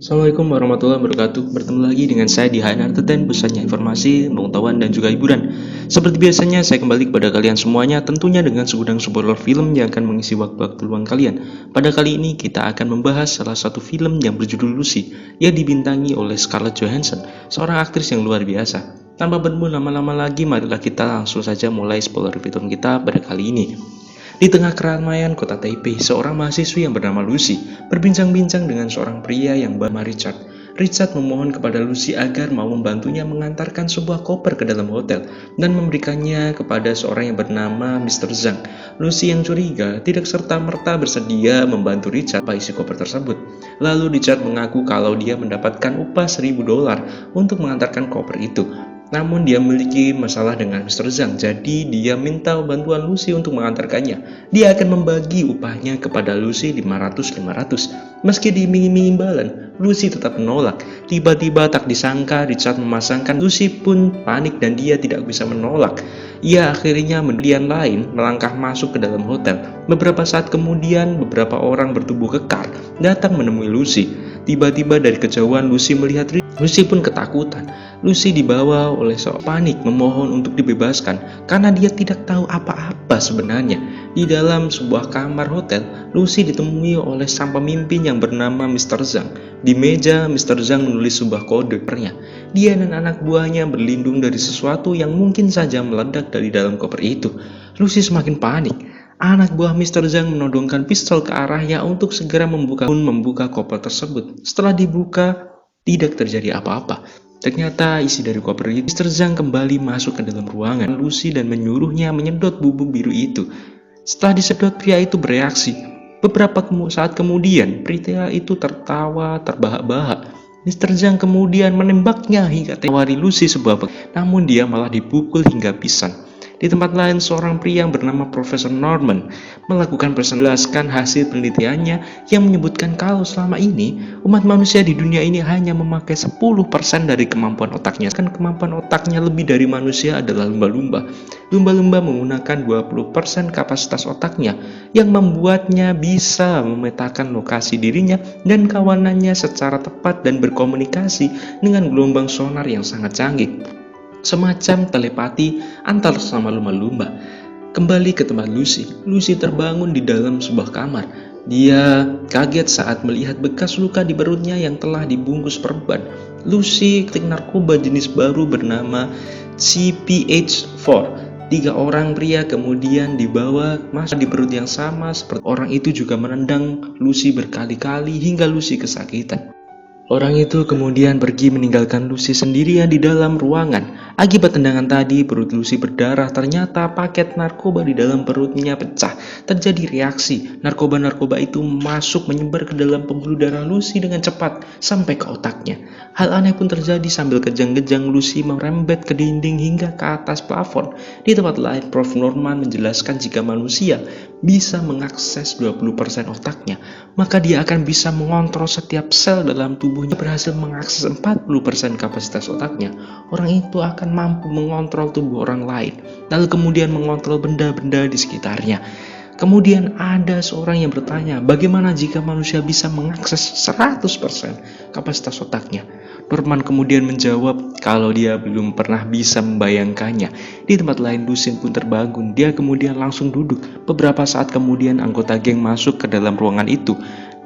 Assalamualaikum warahmatullahi wabarakatuh. Bertemu lagi dengan saya di HN Entertain, pusatnya informasi, pengetahuan, dan juga hiburan. Seperti biasanya, saya kembali kepada kalian semuanya, tentunya dengan segudang spoiler film yang akan mengisi waktu-waktu luang kalian. Pada kali ini, kita akan membahas salah satu film yang berjudul Lucy, yang dibintangi oleh Scarlett Johansson, seorang aktris yang luar biasa. Tanpa berlama-lama lagi, marilah kita langsung saja mulai spoiler film kita pada kali ini. Di tengah keramaian kota Taipei, seorang mahasiswi yang bernama Lucy berbincang-bincang dengan seorang pria yang bernama Richard. Richard memohon kepada Lucy agar mau membantunya mengantarkan sebuah koper ke dalam hotel dan memberikannya kepada seorang yang bernama Mr. Zhang. Lucy yang curiga tidak serta-merta bersedia membantu Richard isi koper tersebut. Lalu Richard mengaku kalau dia mendapatkan upah $1.000 untuk mengantarkan koper itu. Namun dia memiliki masalah dengan Mr. Zhang, jadi dia minta bantuan Lucy untuk mengantarkannya. Dia akan membagi upahnya kepada Lucy 500. Meski diiming-imingi imbalan, Lucy tetap menolak. Tiba-tiba tak disangka Richard memasangkan. Lucy pun panik dan dia tidak bisa menolak. Ia akhirnya mendian lain melangkah masuk ke dalam hotel. Beberapa saat kemudian, beberapa orang bertubuh kekar datang menemui Lucy. Tiba-tiba dari kejauhan Lucy melihat Lucy pun ketakutan. Lucy dibawa oleh seorang panik memohon untuk dibebaskan karena dia tidak tahu apa-apa sebenarnya. Di dalam sebuah kamar hotel, Lucy ditemui oleh sang pemimpin yang bernama Mr. Zhang. Di meja, Mr. Zhang menulis sebuah kode. Dia dan anak buahnya berlindung dari sesuatu yang mungkin saja meledak dari dalam koper itu. Lucy semakin panik. Anak buah Mr. Zhang menodongkan pistol ke arahnya untuk segera membuka koper tersebut. Setelah dibuka, tidak terjadi apa-apa. Ternyata isi dari koper itu. Mr. Zhang kembali masuk ke dalam ruangan Lucy dan menyuruhnya menyedot bubuk biru itu. Setelah disedot, pria itu bereaksi. Beberapa saat kemudian, pria itu tertawa terbahak-bahak. Mr. Zhang kemudian menembaknya hingga tewari Lucy sebuah namun dia malah dipukul hingga pingsan. Di tempat lain, seorang pria yang bernama Profesor Norman melakukan presentasi hasil penelitiannya yang menyebutkan kalau selama ini umat manusia di dunia ini hanya memakai 10% dari kemampuan otaknya. Kemampuan otaknya lebih dari manusia adalah lumba-lumba. Lumba-lumba menggunakan 20% kapasitas otaknya yang membuatnya bisa memetakan lokasi dirinya dan kawanannya secara tepat dan berkomunikasi dengan gelombang sonar yang sangat canggih. Semacam telepati antar sesama lumba-lumba. Kembali ke tempat Lucy. Lucy terbangun di dalam sebuah kamar. Dia kaget saat melihat bekas luka di perutnya yang telah dibungkus perban. Lucy ketik narkoba jenis baru bernama CPH4. 3 orang pria kemudian dibawa masuk di perut yang sama seperti orang itu juga menendang Lucy berkali-kali hingga Lucy kesakitan. Orang itu kemudian pergi meninggalkan Lucy sendirian di dalam ruangan. Akibat tendangan tadi, perut Lucy berdarah. Ternyata paket narkoba di dalam perutnya pecah. Terjadi reaksi. Narkoba-narkoba itu masuk menyebar ke dalam pembuluh darah Lucy dengan cepat sampai ke otaknya. Hal aneh pun terjadi sambil kejang-kejang Lucy merembet ke dinding hingga ke atas plafon. Di tempat lain, Prof. Norman menjelaskan jika manusia bisa mengakses 20% otaknya, maka dia akan bisa mengontrol setiap sel dalam tubuhnya. Berhasil mengakses 40% kapasitas otaknya, orang itu akan mampu mengontrol tubuh orang lain, lalu kemudian mengontrol benda-benda di sekitarnya. Kemudian ada seorang yang bertanya, bagaimana jika manusia bisa mengakses 100% kapasitas otaknya? Norman kemudian menjawab kalau dia belum pernah bisa membayangkannya. Di tempat lain, Lucy pun terbangun. Dia kemudian langsung duduk. Beberapa saat kemudian anggota geng masuk ke dalam ruangan itu.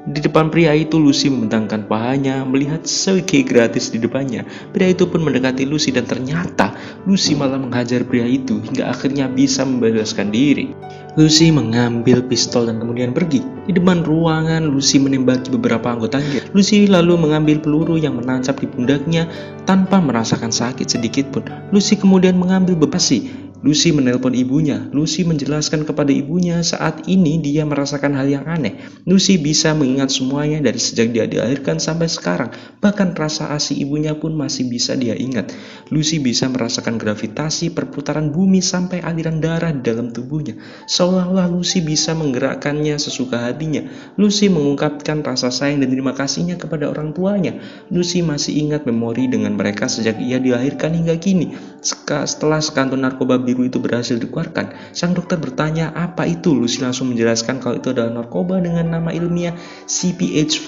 Di depan pria itu, Lucy membentangkan pahanya melihat sewiki gratis di depannya. Pria itu pun mendekati Lucy dan ternyata Lucy malah menghajar pria itu hingga akhirnya bisa membebaskan diri. Lucy mengambil pistol dan kemudian pergi. Di depan ruangan, Lucy menembaki beberapa anggota geng. Lucy lalu mengambil peluru yang menancap di pundaknya tanpa merasakan sakit sedikit pun. Lucy kemudian mengambil bebasi. Lucy menelpon ibunya. Lucy menjelaskan kepada ibunya saat ini dia merasakan hal yang aneh. Lucy bisa mengingat semuanya dari sejak dia dilahirkan sampai sekarang. Bahkan rasa ASI ibunya pun masih bisa dia ingat. Lucy bisa merasakan gravitasi perputaran bumi sampai aliran darah di dalam tubuhnya. Seolah-olah Lucy bisa menggerakkannya sesuka hatinya. Lucy mengungkapkan rasa sayang dan terima kasihnya kepada orang tuanya. Lucy masih ingat memori dengan mereka sejak ia dilahirkan hingga kini. Setelah sekantor narkoba biru itu berhasil dikeluarkan, sang dokter bertanya apa itu. Lucy langsung menjelaskan kalau itu adalah narkoba dengan nama ilmiah CPH4.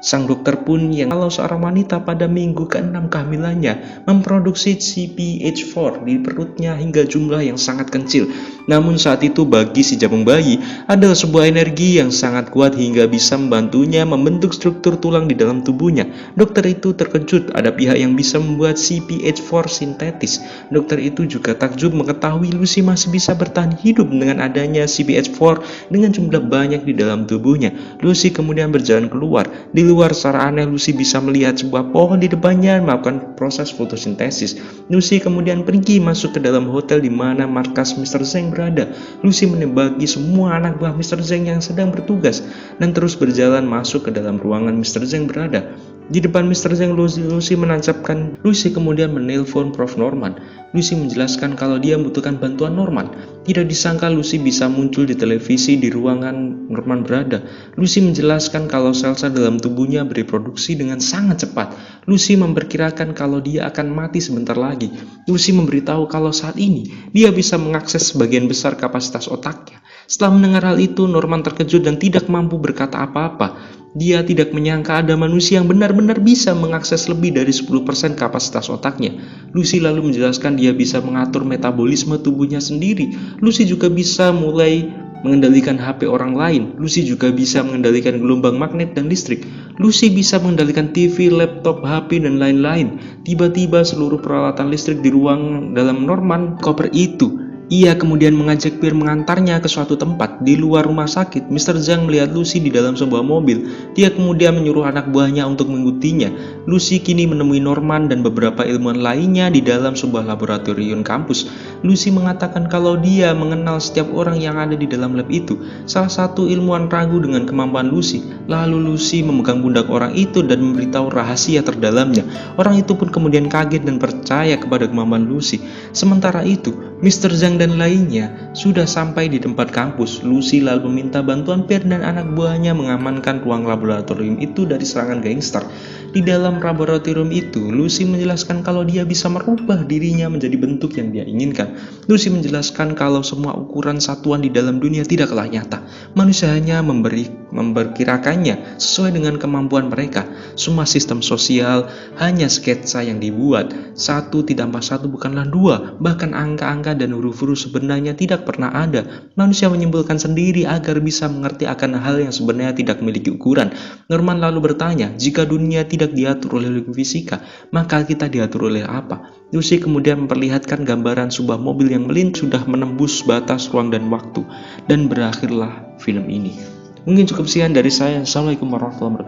Sang dokter pun yang kalau seorang wanita pada minggu ke-6 kehamilannya memproduksi CPH4 di perutnya hingga jumlah yang sangat kecil. Namun saat itu bagi si jagung bayi adalah sebuah energi yang sangat kuat hingga bisa membantunya membentuk struktur tulang di dalam tubuhnya. Dokter itu terkejut ada pihak yang bisa membuat CPH4 sintetis. Dokter itu juga takjub mengetahui Lucy masih bisa bertahan hidup dengan adanya CPH4 dengan jumlah banyak di dalam tubuhnya. Lucy kemudian berjalan keluar. Di luar secara aneh Lucy bisa melihat sebuah pohon di depannya melakukan proses fotosintesis. Lucy kemudian pergi masuk ke dalam hotel di mana markas Mr. Zeng berada. Lucy menembaki semua anak buah Mr. Zeng yang sedang bertugas dan terus berjalan masuk ke dalam ruangan Mr. Zeng berada. Di depan Mr. Zeng, Lucy menancapkan. Lucy kemudian menelpon Prof. Norman. Lucy menjelaskan kalau dia membutuhkan bantuan Norman. Tidak disangka Lucy bisa muncul di televisi di ruangan Norman berada. Lucy menjelaskan kalau sel-sel dalam tubuhnya bereproduksi dengan sangat cepat. Lucy memperkirakan kalau dia akan mati sebentar lagi. Lucy memberitahu kalau saat ini dia bisa mengakses sebagian besar kapasitas otaknya. Setelah mendengar hal itu, Norman terkejut dan tidak mampu berkata apa-apa. Dia tidak menyangka ada manusia yang benar-benar bisa mengakses lebih dari 10% kapasitas otaknya. Lucy lalu menjelaskan dia bisa mengatur metabolisme tubuhnya sendiri. Lucy juga bisa mulai mengendalikan HP orang lain. Lucy juga bisa mengendalikan gelombang magnet dan listrik. Lucy bisa mengendalikan TV, laptop, HP, dan lain-lain. Tiba-tiba seluruh peralatan listrik di ruang dalam Norman koper itu. Ia kemudian mengajak Pierre mengantarnya ke suatu tempat di luar rumah sakit. Mr. Zhang melihat Lucy di dalam sebuah mobil. Dia kemudian menyuruh anak buahnya untuk mengikutinya. Lucy kini menemui Norman dan beberapa ilmuwan lainnya di dalam sebuah laboratorium kampus. Lucy mengatakan kalau dia mengenal setiap orang yang ada di dalam lab itu. Salah satu ilmuwan ragu dengan kemampuan Lucy. Lalu Lucy memegang pundak orang itu dan memberitahu rahasia terdalamnya. Orang itu pun kemudian kaget dan percaya kepada kemampuan Lucy. Sementara itu, Mr. Zhang dan lainnya sudah sampai di tempat kampus. Lucy lalu meminta bantuan Pierre dan anak buahnya mengamankan ruang laboratorium itu dari serangan gangster. Di dalam laboratorium itu, Lucy menjelaskan kalau dia bisa merubah dirinya menjadi bentuk yang dia inginkan. Lucy menjelaskan kalau semua ukuran satuan di dalam dunia tidaklah nyata. Manusia hanya memperkirakannya sesuai dengan kemampuan mereka. Semua sistem sosial hanya sketsa yang dibuat. 1 ditambah 1 bukanlah 2. Bahkan angka-angka dan huruf-huruf sebenarnya tidak pernah ada. Manusia menyimpulkan sendiri agar bisa mengerti akan hal yang sebenarnya tidak memiliki ukuran. Norman lalu bertanya, jika dunia tidak diatur oleh logika fisika, maka kita diatur oleh apa? Lucy kemudian memperlihatkan gambaran sebuah mobil yang melintas sudah menembus batas ruang dan waktu. Dan berakhirlah film ini. Mungkin cukup sekian dari saya. Assalamualaikum warahmatullahi wabarakatuh.